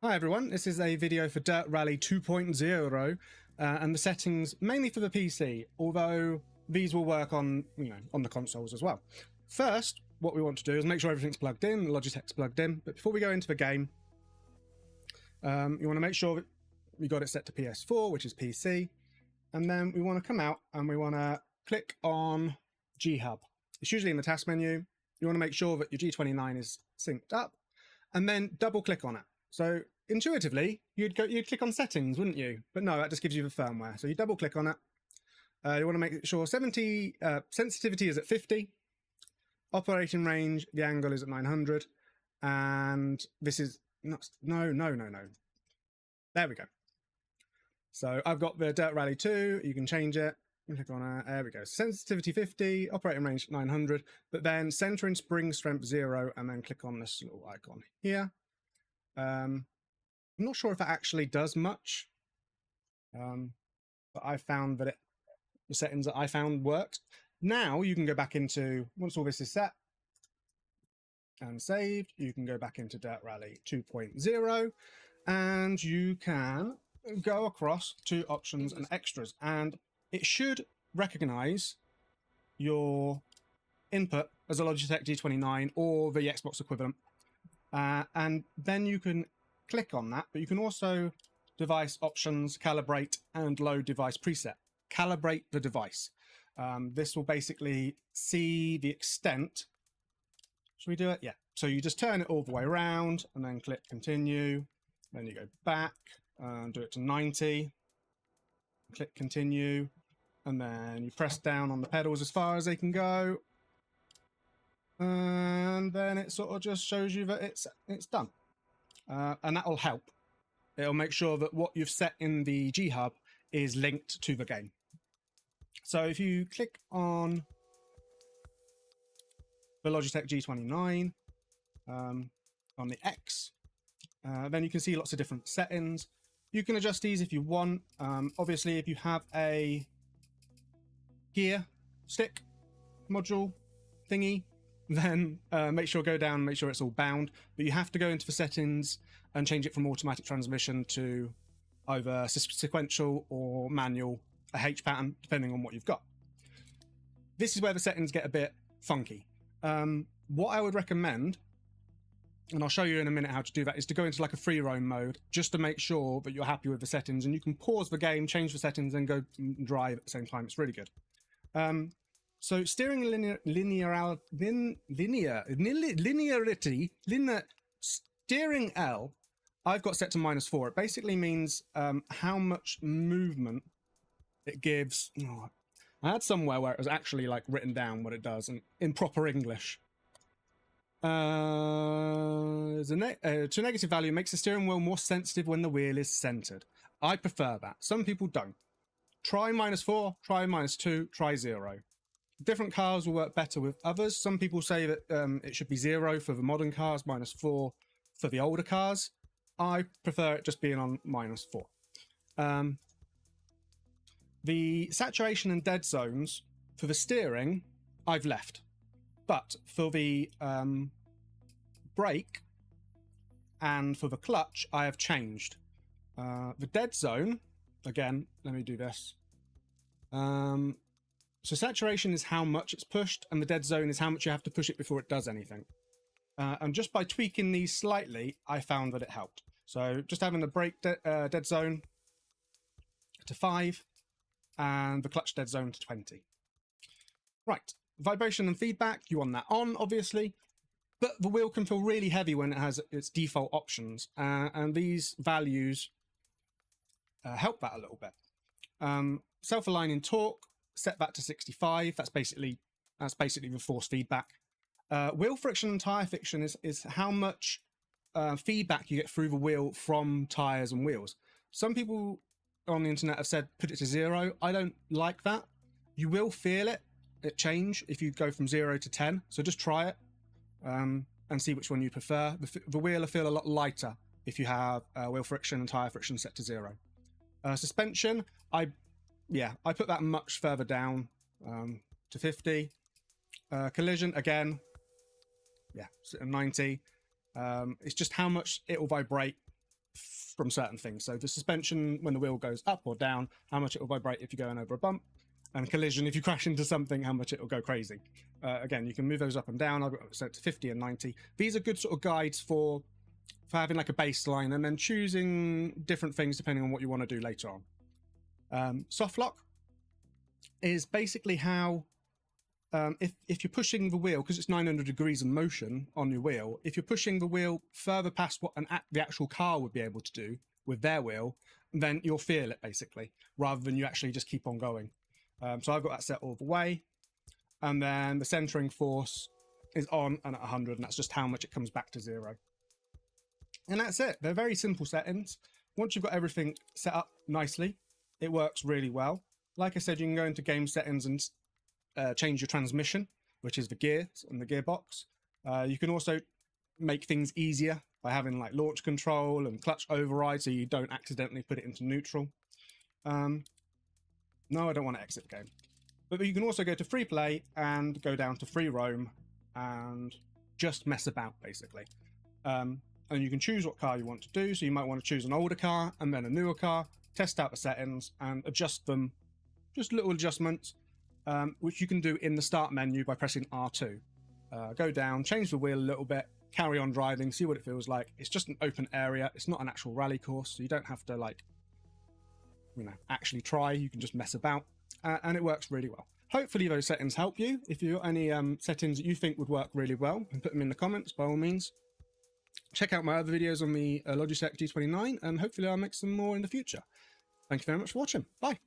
Hi everyone, this is a video for Dirt Rally 2.0 and the settings mainly for the PC, although these will work on, on the consoles as well. First, what we want to do is make sure everything's plugged in, Logitech's plugged in, but before we go into the game, you want to make sure that we got it set to PS4, which is PC, and then we want to come out and we want to click on G-Hub. It's usually in the task menu. You want to make sure that your G29 is synced up, and then double click on it. So intuitively, you'd click on settings, wouldn't you? But no, that just gives you the firmware. So you double click on it. You want to make sure sensitivity is at 50, operating range, the angle is at 900, and this is not, no. There we go. So I've got the Dirt Rally 2. You can change it. Click on it. There we go. Sensitivity 50, operating range 900, but then center and spring strength 0, and then click on this little icon here. I'm not sure if it actually does much, but I found that the settings that I found worked. Now you can go back into, once all this is set and saved, you can go back into Dirt Rally 2.0 and you can go across to options and extras, and it should recognize your input as a Logitech G29 or the Xbox equivalent. And then you can click on that, but you can also device options, calibrate, and load device preset. Calibrate the device. This will basically see the extent. Should we do it? Yeah. So you just turn it all the way around and then click continue. Then you go back and do it to 90. Click continue. And then you press down on the pedals as far as they can go. And then it sort of just shows you that it's done, and that will help. It'll make sure that what you've set in the G-Hub is linked to the game. So if you click on the Logitech G29 on the X, then you can see lots of different settings. You can adjust these if you want. Obviously, if you have a gear stick module thingy, then make sure go down, make sure it's all bound. But you have to go into the settings and change it from automatic transmission to either sequential or manual, a H pattern, depending on what you've got. This is where the settings get a bit funky. What I would recommend, and I'll show you in a minute how to do that, is to go into like a free roam mode just to make sure that you're happy with the settings, and you can pause the game, change the settings, and go drive at the same time. It's really good. So steering steering L, I've got set to -4. It basically means how much movement it gives. Oh, I had somewhere where it was actually like written down what it does in proper English. To negative value makes the steering wheel more sensitive when the wheel is centered. I prefer that. Some people don't. Try -4, try -2, try 0. Different cars will work better with others. Some people say that it should be 0 for the modern cars, -4 for the older cars. I prefer it just being on -4. The saturation and dead zones for the steering, I've left. But for the brake and for the clutch, I have changed. The dead zone, again, let me do this. So saturation is how much it's pushed, and the dead zone is how much you have to push it before it does anything. And just by tweaking these slightly, I found that it helped. So just having the brake dead zone to 5 and the clutch dead zone to 20. Right, vibration and feedback, you want that on, obviously, but the wheel can feel really heavy when it has its default options, and these values help that a little bit. Self-aligning torque, set that to 65. That's basically the force feedback. Wheel friction and tire friction is how much feedback you get through the wheel from tires and wheels. Some people on the internet have said put it to 0. I don't like that. You will feel it change if you go from 0 to 10. So just try it and see which one you prefer. The wheel will feel a lot lighter if you have wheel friction and tire friction set to 0. Suspension, I put that much further down to 50. Collision, again, yeah, 90. It's just how much it will vibrate from certain things. So the suspension, when the wheel goes up or down, how much it will vibrate if you're going over a bump, and collision, if you crash into something, how much it will go crazy. Again, you can move those up and down. I've got it set to 50 and 90. These are good sort of guides for having like a baseline and then choosing different things depending on what you want to do later on. Soft lock is basically how, if you're pushing the wheel, because it's 900 degrees of motion on your wheel, if you're pushing the wheel further past what the actual car would be able to do with their wheel, then you'll feel it basically, rather than you actually just keep on going. So I've got that set all the way. And then the centering force is on and at 100, and that's just how much it comes back to 0. And that's it. They're very simple settings. Once you've got everything set up nicely, it works really well. Like I said, you can go into game settings and change your transmission, which is the gears and the gearbox. You can also make things easier by having like launch control and clutch override, so you don't accidentally put it into neutral. No, I don't want to exit the game. But you can also go to free play and go down to free roam and just mess about, basically. And you can choose what car you want to do. So you might want to choose an older car and then a newer car, test out the settings and adjust them, just little adjustments, which you can do in the start menu by pressing R2. Go down, change the wheel a little bit, carry on driving, see what it feels like. It's just an open area. It's not an actual rally course, so you don't have to like, actually try. You can just mess about, and it works really well. Hopefully those settings help you. If you've got any settings that you think would work really well, and put them in the comments by all means. Check out my other videos on the Logitech G29, and hopefully I'll make some more in the future. Thank you very much for watching. Bye.